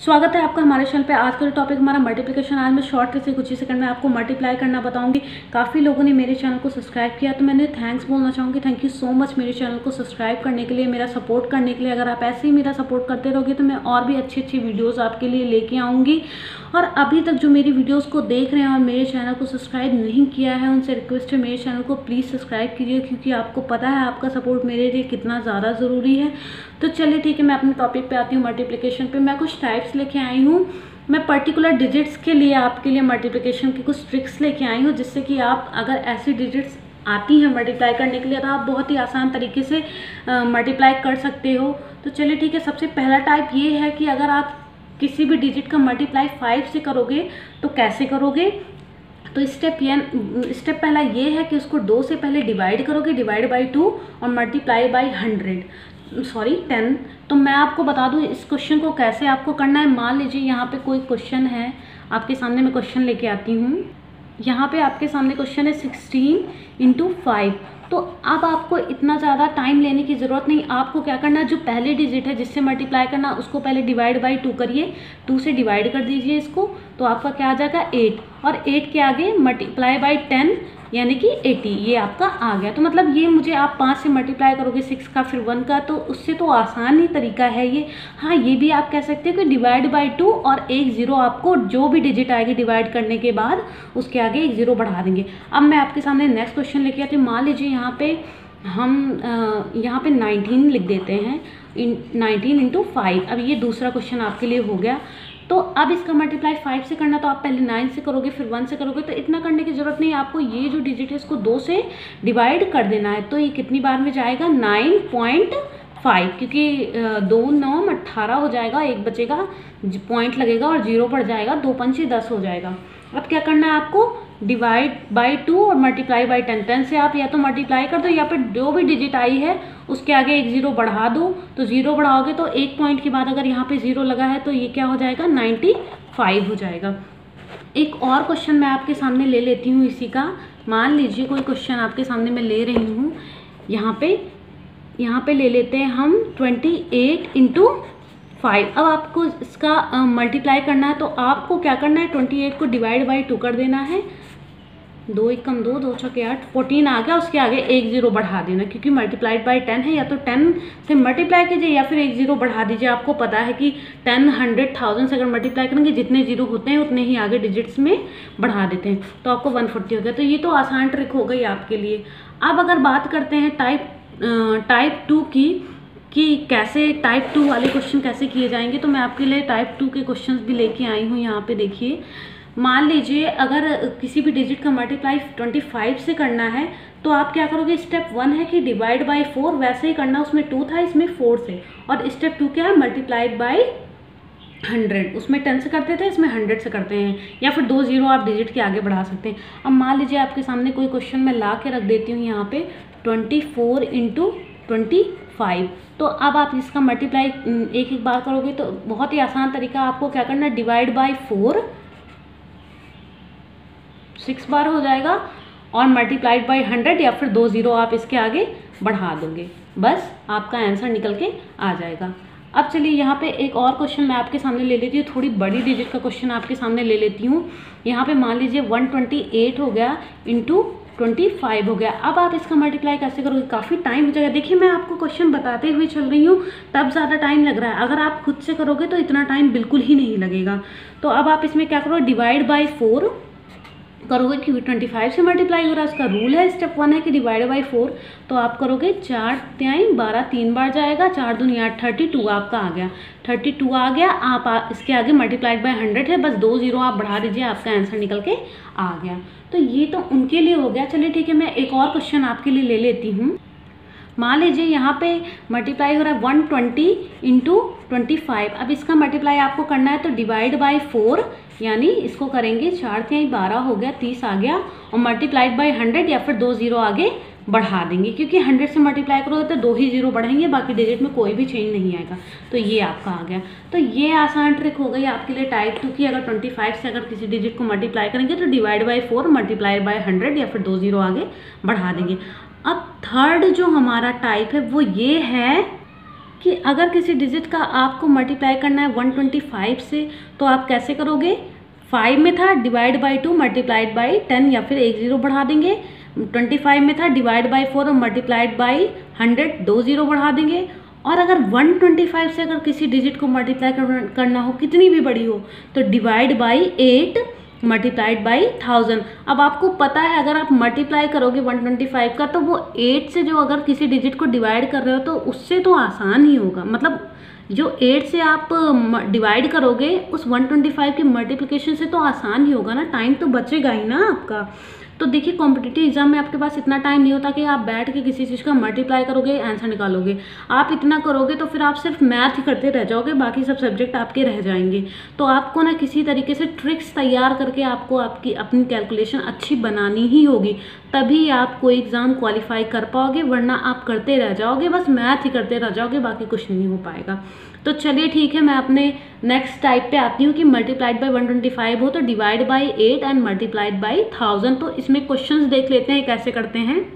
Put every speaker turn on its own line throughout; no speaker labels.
स्वागत है आपका हमारे चैनल पे। आज का जो टॉपिक हमारा मल्टीप्लिकेशन। आज मैं शॉर्ट से कुछ ही सेकंड में आपको मल्टीप्लाई करना बताऊंगी। काफ़ी लोगों ने मेरे चैनल को सब्सक्राइब किया तो मैंने थैंक्स बोलना चाहूँगी। थैंक यू सो मच मेरे चैनल को सब्सक्राइब करने के लिए, मेरा सपोर्ट करने के लिए। अगर आप ऐसे ही मेरा सपोर्ट करते रहोगे तो मैं और भी अच्छी अच्छी वीडियोज़ आपके लिए लेके आऊँगी। और अभी तक जो मेरी वीडियोज़ को देख रहे हैं और मेरे चैनल को सब्सक्राइब नहीं किया है, उनसे रिक्वेस्ट है मेरे चैनल को प्लीज़ सब्सक्राइब कीजिए, क्योंकि आपको पता है आपका सपोर्ट मेरे लिए कितना ज़्यादा ज़रूरी है। तो चलिए ठीक है, मैं अपने टॉपिक पे आती हूँ मल्टीप्लिकेशन पे। मैं कुछ टाइप्स लेके आई हूँ। मैं पर्टिकुलर डिजिट्स के लिए आपके लिए मल्टीप्लिकेशन की कुछ ट्रिक्स लेके आई हूँ, जिससे कि आप अगर ऐसी डिजिट्स आती हैं मल्टीप्लाई करने के लिए तो आप बहुत ही आसान तरीके से मल्टीप्लाई कर सकते हो। तो चलिए ठीक है, सबसे पहला टाइप ये है कि अगर आप किसी भी डिजिट का मल्टीप्लाई 5 से करोगे तो कैसे करोगे। तो स्टेप पहला ये है कि उसको 2 से पहले डिवाइड करोगे, डिवाइड बाई 2 और मल्टीप्लाई बाई 10। तो मैं आपको बता दूं इस क्वेश्चन को कैसे आपको करना है। मान लीजिए यहाँ पे कोई क्वेश्चन है आपके सामने, मैं क्वेश्चन लेके आती हूँ। यहाँ पे आपके सामने क्वेश्चन है 16 × 5। तो अब आपको इतना ज़्यादा टाइम लेने की ज़रूरत नहीं। आपको क्या करना है, जो पहले डिजिट है जिससे मल्टीप्लाई करना उसको पहले डिवाइड बाई 2 करिए, 2 से डिवाइड कर दीजिए इसको, तो आपका क्या आ जाएगा 8। और 8 के आगे मल्टीप्लाई बाई 10 यानी कि 80, ये आपका आ गया। तो मतलब ये मुझे आप 5 से मल्टीप्लाई करोगे 6 का फिर 1 का, तो उससे तो आसान ही तरीका है ये। हाँ, ये भी आप कह सकते हो कि डिवाइड बाई 2 और एक 0, आपको जो भी डिजिट आएगी डिवाइड करने के बाद उसके आगे एक 0 बढ़ा देंगे। अब मैं आपके सामने नेक्स्ट क्वेश्चन लेके आती हूँ। मान लीजिए यहाँ पे हम यहाँ पे 19 लिख देते हैं, 19 × 5। अब ये दूसरा क्वेश्चन आपके लिए हो गया। तो अब इसका मल्टीप्लाई 5 से करना तो आप पहले 9 से करोगे फिर 1 से करोगे, तो इतना करने की ज़रूरत नहीं। आपको ये जो डिजिट है इसको 2 से डिवाइड कर देना है। तो ये कितनी बार में जाएगा 9.5, क्योंकि 2 9 18 हो जाएगा, एक बचेगा पॉइंट लगेगा और 0 पड़ जाएगा, 2 पंचे 10 हो जाएगा। अब क्या करना है आपको, डिवाइड बाई 2 और मल्टीप्लाई बाई 10 से आप या तो मल्टीप्लाई कर दो या फिर जो भी डिजिट आई है उसके आगे एक 0 बढ़ा दो। तो 0 बढ़ाओगे तो एक पॉइंट के बाद अगर यहाँ पे 0 लगा है तो ये क्या हो जाएगा 95 हो जाएगा। एक और क्वेश्चन मैं आपके सामने ले लेती हूँ इसी का। मान लीजिए कोई क्वेश्चन आपके सामने मैं ले रही हूँ, यहाँ पे ले लेते हैं हम 28 × 5। अब आपको इसका मल्टीप्लाई करना है तो आपको क्या करना है, 28 को डिवाइड बाई 2 कर देना है। 2 1 कम 2, 2 6 8, 14 आ गया, उसके आगे एक 0 बढ़ा देना, क्योंकि मल्टीप्लाइड बाई 10 है। या तो 10 से मल्टीप्लाई कीजिए या फिर एक 0 बढ़ा दीजिए। आपको पता है कि 10 100 1000 से अगर मल्टीप्लाई करेंगे जितने 0 होते हैं उतने ही आगे डिजिट्स में बढ़ा देते हैं, तो आपको 140 हो गया। तो ये तो आसान ट्रिक हो गई आपके लिए। अब अगर बात करते हैं टाइप 2 की, कि कैसे टाइप 2 वाले क्वेश्चन कैसे किए जाएंगे, तो मैं आपके लिए टाइप 2 के क्वेश्चंस भी लेके आई हूँ। यहाँ पे देखिए, मान लीजिए अगर किसी भी डिजिट का मल्टीप्लाई 25 से करना है तो आप क्या करोगे, स्टेप 1 है कि डिवाइड बाई 4, वैसे ही करना, उसमें 2 था इसमें 4 से। और स्टेप 2 क्या है, मल्टीप्लाइड बाई 100, उसमें 10 से करते थे, इसमें 100 से करते हैं, या फिर 2 0 आप डिजिट के आगे बढ़ा सकते हैं। अब मान लीजिए आपके सामने कोई क्वेश्चन मैं ला के रख देती हूँ यहाँ पे 24 × 25। तो अब आप इसका मल्टीप्लाई एक एक बार करोगे तो बहुत ही आसान तरीका। आपको क्या करना है, डिवाइड बाई 4 6 बार हो जाएगा और मल्टीप्लाइड बाई 100, या फिर 2 0 आप इसके आगे बढ़ा दोगे, बस आपका आंसर निकल के आ जाएगा। अब चलिए यहाँ पे एक और क्वेश्चन मैं आपके सामने ले लेती हूँ, थोड़ी बड़ी डिजिट का क्वेश्चन आपके सामने ले लेती हूँ। यहाँ पे मान लीजिए 128 हो गया × 25 हो गया। अब आप इसका मल्टीप्लाई कैसे करोगे, काफ़ी टाइम हो जाएगा। देखिए मैं आपको क्वेश्चन बताते हुए चल रही हूँ तब ज़्यादा टाइम लग रहा है, अगर आप खुद से करोगे तो इतना टाइम बिल्कुल ही नहीं लगेगा। तो अब आप इसमें क्या करोगे, डिवाइड बाई 4 करोगे, क्योंकि 25 से मल्टीप्लाई हो रहा है, उसका रूल है। स्टेप 1 है कि डिवाइड बाई 4, तो आप करोगे 4 3 12, 3 बार जाएगा, 4 दूनी 8, 32 आपका आ गया। 32 आ गया, आप इसके आगे मल्टीप्लाइड बाई 100 है, बस 2 0 आप बढ़ा दीजिए, आपका आंसर निकल के आ गया। तो ये तो उनके लिए हो गया। चलिए ठीक है, मैं एक और क्वेश्चन आपके लिए ले लेती हूँ। मान लीजिए यहाँ पे मल्टीप्लाई हो रहा है 120 × 25। अब इसका मल्टीप्लाई आपको करना है तो डिवाइड बाई 4, यानी इसको करेंगे 4 3 12 हो गया, 30 आ गया, और मल्टीप्लाइड बाई 100 या फिर 2 0 आगे बढ़ा देंगे, क्योंकि 100 से मल्टीप्लाई करोगे तो 2 ही 0 बढ़ेंगे, बाकी डिजिट में कोई भी चेंज नहीं आएगा। तो ये आपका आ गया। तो ये आसान ट्रिक हो गई आपके लिए टाइप 2 की। अगर 25 से अगर किसी डिजिट को मल्टीप्लाई करेंगे तो डिवाइड बाई 4 मल्टीप्लाई बाई 100 या फिर 2 0 आगे बढ़ा देंगे। अब थर्ड जो हमारा टाइप है वो ये है कि अगर किसी डिजिट का आपको मल्टीप्लाई करना है 125 से, तो आप कैसे करोगे? 5 में था डिवाइड बाई 2 मल्टीप्लाइड बाई 10, या फिर एक ज़ीरो बढ़ा देंगे। 25 में था डिवाइड बाई 4 और मल्टीप्लाइड बाई 100, 2 ज़ीरो बढ़ा देंगे। और अगर 125 से अगर किसी डिजिट को मल्टीप्लाई करना हो, कितनी भी बड़ी हो, तो डिवाइड बाई 8 मल्टीप्लाइड बाई 1000। अब आपको पता है अगर आप मल्टीप्लाई करोगे 125 का, तो वो 8 से जो अगर किसी डिजिट को डिवाइड कर रहे हो तो उससे तो आसान ही होगा। मतलब जो 8 से आप डिवाइड करोगे उस 125 के मल्टीप्लिकेशन से तो आसान ही होगा ना, टाइम तो बचेगा ही ना आपका। तो देखिए कॉम्पिटिटिव एग्जाम में आपके पास इतना टाइम नहीं होता कि आप बैठ के किसी चीज़ का मल्टीप्लाई करोगे आंसर निकालोगे। आप इतना करोगे तो फिर आप सिर्फ मैथ ही करते रह जाओगे, बाकी सब सब्जेक्ट आपके रह जाएंगे। तो आपको ना किसी तरीके से ट्रिक्स तैयार करके आपको आपकी अपनी कैलकुलेशन अच्छी बनानी ही होगी, तभी आप कोई एग्ज़ाम क्वालिफाई कर पाओगे, वरना आप करते रह जाओगे, बस मैथ ही करते रह जाओगे, बाकी कुछ नहीं हो पाएगा। तो चलिए ठीक है, मैं अपने नेक्स्ट टाइप पे आती हूँ कि मल्टीप्लाइड बाई 125 हो तो divide by 8 and multiplied by 1000। तो इसमें क्वेश्चंस देख लेते हैं कैसे करते हैं।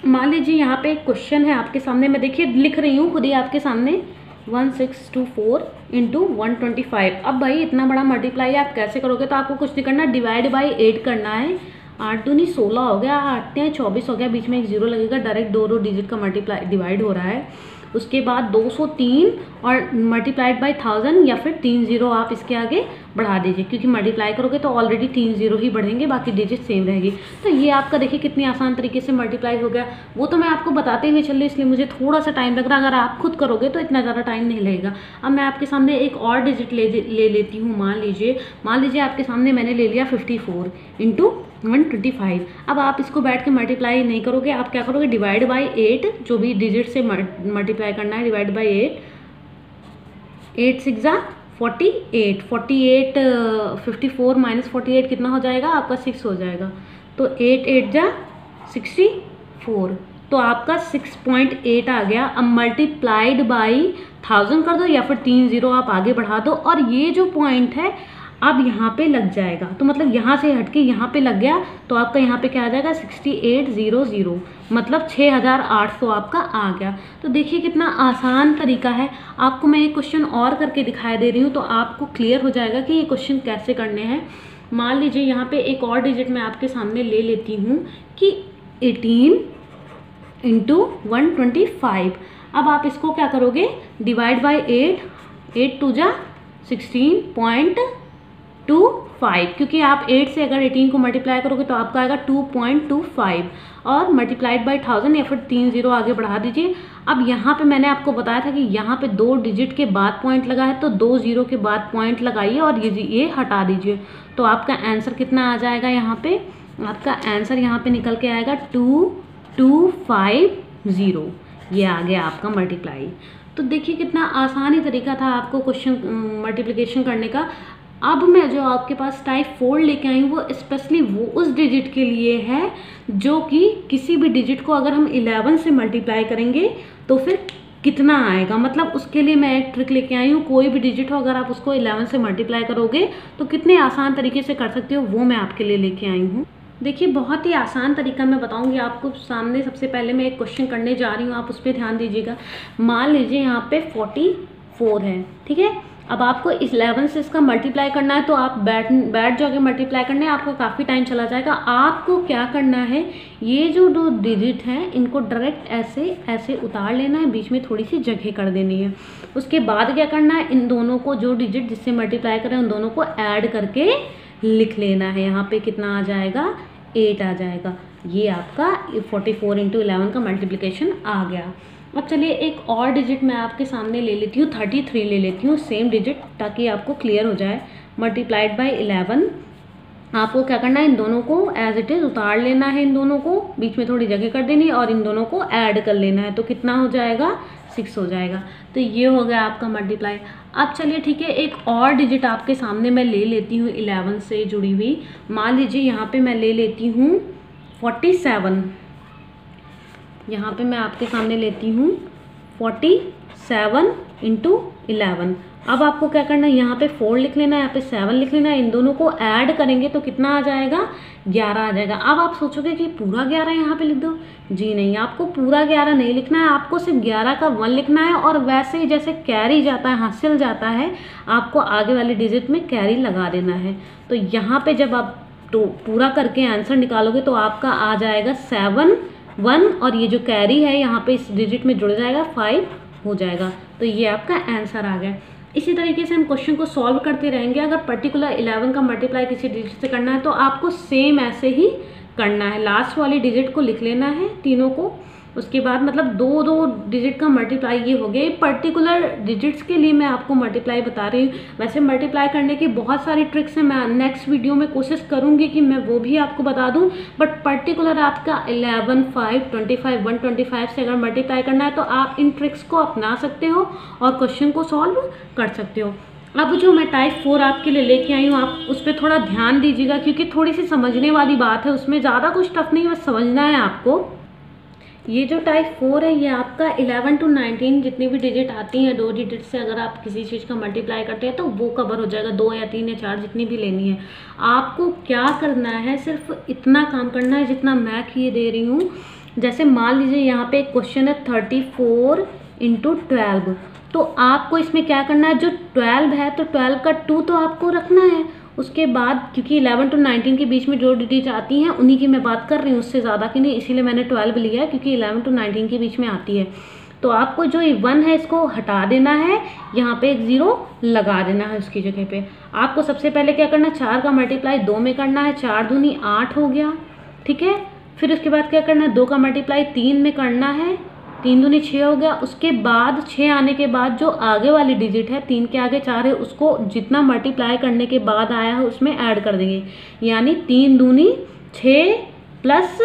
मान लीजिए यहाँ पे एक क्वेश्चन है आपके सामने, मैं देखिए लिख रही हूँ खुद ही आपके सामने, 1624 इंटू 125। अब भाई इतना बड़ा मल्टीप्लाई आप कैसे करोगे? तो आपको कुछ नहीं करना, डिवाइड बाई 8 करना है। 8 दूनी 16 हो गया, 8 या 24 हो गया, बीच में एक जीरो लगेगा, डायरेक्ट दो डिजिट का मल्टीप्लाई डिवाइड हो रहा है। उसके बाद 203 और मल्टीप्लाइड बाई 1000, या फिर 3 जीरो आप इसके आगे बढ़ा दीजिए, क्योंकि मल्टीप्लाई करोगे तो ऑलरेडी 3 जीरो ही बढ़ेंगे, बाकी डिजिट सेम रहेगी। तो ये आपका देखिए कितनी आसान तरीके से मल्टीप्लाई हो गया। वो तो मैं आपको बताते हुए चल रही, इसलिए मुझे थोड़ा सा टाइम लग रहा है, अगर आप खुद करोगे तो इतना ज़्यादा टाइम नहीं लगेगा। अब मैं आपके सामने एक और डिजिट ले लेती हूँ। मान लीजिए आपके सामने मैंने ले लिया 54 इंटू 125। अब आप इसको बैठ के मल्टीप्लाई नहीं करोगे, आप क्या करोगे? डिवाइड बाई 8, जो भी डिजिट से मल्टीप्लाई करना है, डिवाइड बाई 8, 8 6 जा 48, 54 माइनस 48 कितना हो जाएगा आपका? 6 हो जाएगा। तो 8 8 जा 64, तो आपका 6.8 आ गया। अब मल्टीप्लाइड बाई 1000 कर दो, या फिर 3 जीरो आप आगे बढ़ा दो, और ये जो पॉइंट है अब यहाँ पे लग जाएगा। तो मतलब यहाँ से हटके यहाँ पे लग गया, तो आपका यहाँ पे क्या आ जाएगा? 6800, मतलब 6800 आपका आ गया। तो देखिए कितना आसान तरीका है। आपको मैं एक क्वेश्चन और करके दिखाई दे रही हूँ, तो आपको क्लियर हो जाएगा कि ये क्वेश्चन कैसे करने हैं। मान लीजिए यहाँ पे एक और डिजिट मैं आपके सामने ले लेती हूँ कि 18 इंटू 125। अब आप इसको क्या करोगे? डिवाइड बाई 8, 8 2 जा 16.25, क्योंकि आप 8 से अगर 18 को मल्टीप्लाई करोगे तो आपका आएगा 2.25, और मल्टीप्लाइड बाई 1000, या फिर 3 जीरो आगे बढ़ा दीजिए। अब यहाँ पे मैंने आपको बताया था कि यहाँ पे 2 डिजिट के बाद पॉइंट लगा है, तो 2 जीरो के बाद पॉइंट लगाइए और ये हटा दीजिए। तो आपका आंसर कितना आ जाएगा? यहाँ पे आपका आंसर यहाँ पे निकल के आएगा 2250। ये आ गया आपका मल्टीप्लाई। तो देखिए कितना आसान ही तरीका था आपको क्वेश्चन मल्टीप्लिकेशन करने का। अब मैं जो आपके पास टाइप 4 लेके आई हूँ, वो स्पेशली वो उस डिजिट के लिए है जो कि किसी भी डिजिट को अगर हम 11 से मल्टीप्लाई करेंगे तो फिर कितना आएगा। मतलब उसके लिए मैं एक ट्रिक लेके आई हूँ। कोई भी डिजिट हो, अगर आप उसको 11 से मल्टीप्लाई करोगे तो कितने आसान तरीके से कर सकते हो, वो मैं आपके लिए लेके आई हूँ। देखिए बहुत ही आसान तरीका मैं बताऊंगी आपको। सामने सबसे पहले मैं एक क्वेश्चन करने जा रही हूँ, आप उस पर ध्यान दीजिएगा। मान लीजिए यहाँ पे 44 है, ठीक है। अब आपको 11 से इसका मल्टीप्लाई करना है, तो आप बैठ जाओगे मल्टीप्लाई करने, आपको काफ़ी टाइम चला जाएगा। आपको क्या करना है, ये जो 2 डिजिट हैं इनको डायरेक्ट ऐसे उतार लेना है, बीच में थोड़ी सी जगह कर देनी है। उसके बाद क्या करना है, इन दोनों को, जो डिजिट जिससे मल्टीप्लाई करें उन दोनों को ऐड करके लिख लेना है। यहाँ पे कितना आ जाएगा? 8 आ जाएगा। ये आपका 44 इंटू 11 का मल्टीप्लिकेशन आ गया। अब चलिए एक और डिजिट मैं आपके सामने ले लेती हूँ, 33 ले लेती हूँ, सेम डिजिट, ताकि आपको क्लियर हो जाए। मल्टीप्लाइड बाई 11, आपको क्या करना है, इन दोनों को एज इट इज़ उतार लेना है, इन दोनों को बीच में थोड़ी जगह कर देनी है और इन दोनों को ऐड कर लेना है। तो कितना हो जाएगा? 6 हो जाएगा। तो ये हो गया आपका मल्टीप्लाई। अब चलिए ठीक है, एक और डिजिट आपके सामने मैं ले लेती हूँ 11 से जुड़ी हुई। मान लीजिए यहाँ पे मैं ले लेती हूँ 47। यहाँ पे मैं आपके सामने लेती हूँ 47 इंटू 11। अब आपको क्या करना है, यहाँ पे 4 लिख लेना है, यहाँ पे 7 लिख लेना है। इन दोनों को ऐड करेंगे तो कितना आ जाएगा, 11 आ जाएगा। अब आप सोचोगे कि पूरा 11 यहाँ पे लिख दो, जी नहीं, आपको पूरा 11 नहीं लिखना है, आपको सिर्फ 11 का 1 लिखना है। और वैसे ही जैसे कैरी जाता है, हासिल जाता है, आपको आगे वाले डिजिट में कैरी लगा देना है। तो यहाँ पे जब आप तो पूरा करके आंसर निकालोगे तो आपका आ जाएगा 7 1, और ये जो कैरी है यहाँ पे इस डिजिट में जुड़ जाएगा, 5 हो जाएगा। तो ये आपका आंसर आ गया। इसी तरीके से हम क्वेश्चन को सॉल्व करते रहेंगे। अगर पर्टिकुलर 11 का मल्टीप्लाई किसी डिजिट से करना है तो आपको सेम ऐसे ही करना है, लास्ट वाली डिजिट को लिख लेना है तीनों को। उसके बाद मतलब 2 डिजिट का मल्टीप्लाई ये हो गया। पर्टिकुलर डिजिट्स के लिए मैं आपको मल्टीप्लाई बता रही हूँ। वैसे मल्टीप्लाई करने की बहुत सारी ट्रिक्स हैं, मैं नेक्स्ट वीडियो में कोशिश करूँगी कि मैं वो भी आपको बता दूँ। बट पर्टिकुलर आपका 11 5 25 125 से अगर मल्टीप्लाई करना है तो आप इन ट्रिक्स को अपना सकते हो और क्वेश्चन को सॉल्व कर सकते हो। अब जो मैं टाइप 4 आपके लिए लेके आई हूँ, आप उस पर थोड़ा ध्यान दीजिएगा क्योंकि थोड़ी सी समझने वाली बात है, उसमें ज़्यादा कुछ टफ नहीं, बस समझना है आपको। ये जो टाइप 4 है ये आपका 11 to 19 जितनी भी डिजिट आती हैं, 2 डिजिट से अगर आप किसी चीज़ का मल्टीप्लाई करते हैं तो वो कवर हो जाएगा, 2 या 3 या 4 जितनी भी लेनी है। आपको क्या करना है, सिर्फ इतना काम करना है जितना मैं किए दे रही हूँ। जैसे मान लीजिए यहाँ पे एक क्वेश्चन है 34 × 12, तो आपको इसमें क्या करना है, जो 12 है तो 12 का 2 तो आपको रखना है। उसके बाद क्योंकि 11 to 19 के बीच में जो डिजिट आती हैं उन्हीं की मैं बात कर रही हूँ, उससे ज़्यादा की नहीं, इसीलिए मैंने 12 लिया है क्योंकि 11 to 19 के बीच में आती है। तो आपको जो 1 है इसको हटा देना है, यहाँ पे एक 0 लगा देना है उसकी जगह पे। आपको सबसे पहले क्या करना है, 4 का मल्टीप्लाई 2 में करना है, 4 दूनी 8 हो गया, ठीक है। फिर उसके बाद क्या करना है, 2 का मल्टीप्लाई 3 में करना है, 3 दूनी 6 हो गया। उसके बाद 6 आने के बाद जो आगे वाली डिजिट है, 3 के आगे 4 है, उसको जितना मल्टीप्लाई करने के बाद आया है उसमें ऐड कर देंगे। यानी 3 दूनी 6 प्लस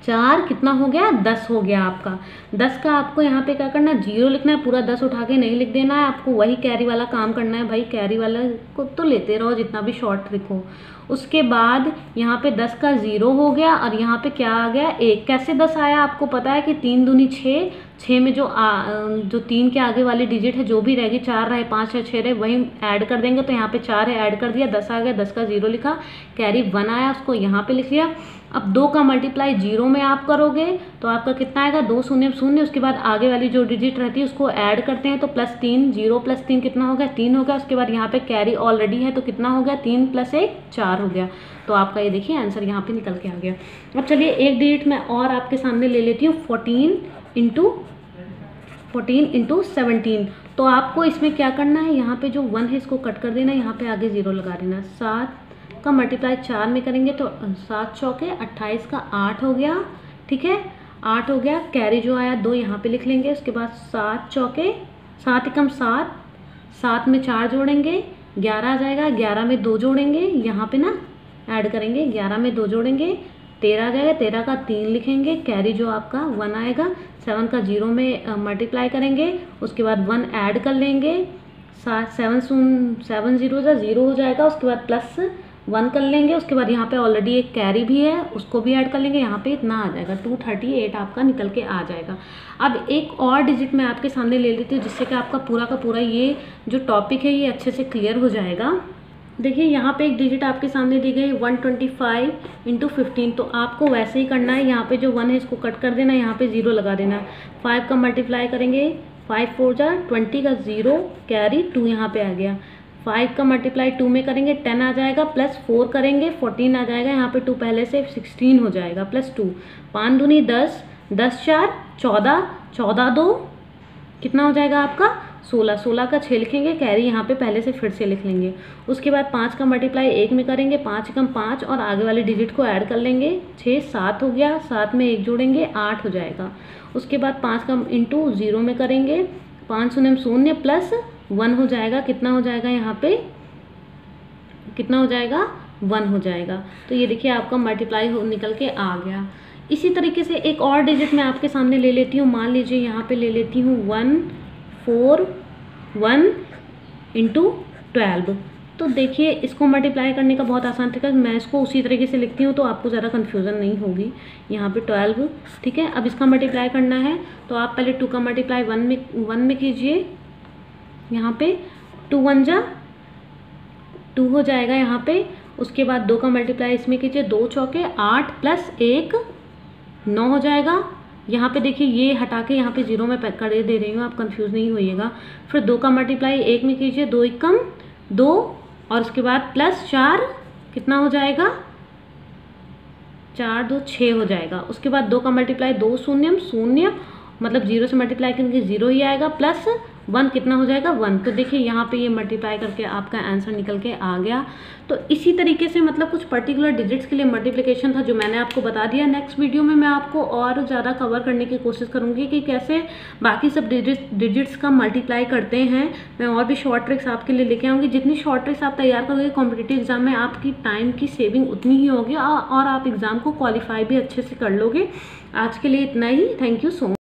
4 कितना हो गया, 10 हो गया आपका। 10 का आपको यहाँ पे क्या करना है, 0 लिखना है, पूरा 10 उठा के नहीं लिख देना है, आपको वही कैरी वाला काम करना है। भाई कैरी वाला को तो लेते रहो जितना भी शॉर्ट ट्रिक हो। उसके बाद यहाँ पे 10 का 0 हो गया और यहाँ पे क्या आ गया, 1। कैसे 10 आया, आपको पता है कि 3 दूनी 6, 6 में जो 3 के आगे वाली डिजिट है जो भी रहेगी, 4 रहे 5 है 6 रहे, वही ऐड कर देंगे। तो यहाँ पे 4 है, ऐड कर दिया, 10 आ गया, 10 का 0 लिखा, कैरी 1 आया, उसको यहाँ पे लिख लिया। अब 2 का मल्टीप्लाई 0 में आप करोगे तो आपका कितना आएगा, 2 शून्य शून्य। उसके बाद आगे वाली जो डिजिट रहती है उसको ऐड करते हैं तो +3, 0 + 3 कितना हो गया, 3 हो गया। उसके बाद यहाँ पे कैरी ऑलरेडी है तो कितना हो गया, 3 + 1 4 हो गया। तो आपका ये देखिए आंसर यहाँ पे निकल के आ गया। अब चलिए एक डिजिट मैं और आपके सामने ले लेती हूँ, 14 × 17। तो आपको इसमें क्या करना है, यहाँ पे जो 1 है इसको कट कर देना, यहाँ पे आगे 0 लगा देना। 7 का मल्टीप्लाई 4 में करेंगे तो 7 चौके 28 का 8 हो गया, ठीक है, 8 हो गया। कैरी जो आया 2 यहाँ पे लिख लेंगे। उसके बाद 7 चौके 7 एकम 7, 7 में 4 जोड़ेंगे 11 आ जाएगा, 11 में 2 जोड़ेंगे, यहाँ पे ना ऐड करेंगे, 11 में 2 जोड़ेंगे 13 आ जाएगा, 13 का 3 लिखेंगे, कैरी जो आपका 1 आएगा। 7 का 0 में मल्टीप्लाई करेंगे, उसके बाद 1 ऐड कर लेंगे, 7 0 0 हो जाएगा। उसके बाद +1 कर लेंगे। उसके बाद यहाँ पे ऑलरेडी एक कैरी भी है, उसको भी ऐड कर लेंगे, यहाँ पे इतना आ जाएगा, 238 आपका निकल के आ जाएगा। अब एक और डिजिट मैं आपके सामने ले लेती हूँ जिससे कि आपका पूरा का पूरा ये जो टॉपिक है ये अच्छे से क्लियर हो जाएगा। देखिए यहाँ पे एक डिजिट आपके सामने दी गई 125 × 15। तो आपको वैसे ही करना है, यहाँ पे जो 1 है इसको कट कर देना, यहाँ पे 0 लगा देना। 5 का मल्टीप्लाई करेंगे, 5 4 जा 20 का 0, कैरी 2 यहाँ पे आ गया। 5 का मल्टीप्लाई 2 में करेंगे, 10 आ जाएगा, +4 करेंगे 14 आ जाएगा, यहाँ पे 2 पहले से 16 हो जाएगा, +2। 5 दूनी 10, 10 4 14, 14 2 कितना हो जाएगा आपका 16, 16 का 6 लिखेंगे, कैरी यहाँ पे पहले से फिर से लिख लेंगे। उसके बाद 5 का मल्टीप्लाई 1 में करेंगे, 5 एकम 5 और आगे वाली डिजिट को ऐड कर लेंगे, 6 7 हो गया, 7 में 1 जोड़ेंगे 8 हो जाएगा। उसके बाद 5 का × 0 में करेंगे, 5 शून्य शून्य +1 हो जाएगा, कितना हो जाएगा यहाँ पे, कितना हो जाएगा 1 हो जाएगा। तो ये देखिए आपका मल्टीप्लाई निकल के आ गया। इसी तरीके से एक और डिजिट मैं आपके सामने ले लेती हूँ, मान लीजिए यहाँ पे ले लेती हूँ 141 × 12। तो देखिए इसको मल्टीप्लाई करने का बहुत आसान तरीका, मैं इसको उसी तरीके से लिखती हूँ तो आपको ज़्यादा कन्फ्यूज़न नहीं होगी। यहाँ पे 12, ठीक है। अब इसका मल्टीप्लाई करना है तो आप पहले 2 का मल्टीप्लाई 1 में कीजिए, यहाँ पे 2 1 जा 2 हो जाएगा यहाँ पे। उसके बाद 2 का मल्टीप्लाई इसमें कीजिए, 2 चौके 8 प्लस 1 9 हो जाएगा। यहाँ पे देखिए ये हटा के यहाँ पे 0 में कर दे रही हूँ, आप कंफ्यूज नहीं होइएगा। फिर 2 का मल्टीप्लाई 1 में कीजिए, 2 एकम 2 और उसके बाद प्लस 4 कितना हो जाएगा, 4 2 6 हो जाएगा। उसके बाद 2 का मल्टीप्लाई 2 शून्यम शून्य, मतलब 0 से मल्टीप्लाई करेंगे 0 ही आएगा, प्लस 1 कितना हो जाएगा 1। तो देखिए यहाँ पे ये मल्टीप्लाई करके आपका आंसर निकल के आ गया। तो इसी तरीके से मतलब कुछ पर्टिकुलर डिजिट्स के लिए मल्टीप्लिकेशन था जो मैंने आपको बता दिया। नेक्स्ट वीडियो में मैं आपको और ज़्यादा कवर करने की कोशिश करूँगी कि कैसे बाकी सब डिजिट्स का मल्टीप्लाई करते हैं। मैं और भी शॉर्ट ट्रिक्स आपके लिए लेके आऊँगी। जितनी शॉर्ट ट्रिक्स आप तैयार करोगे कॉम्पिटिटिव एग्जाम में, आपकी टाइम की सेविंग उतनी ही होगी और आप एग्ज़ाम को क्वालिफाई भी अच्छे से कर लोगे। आज के लिए इतना ही। Thank you so much.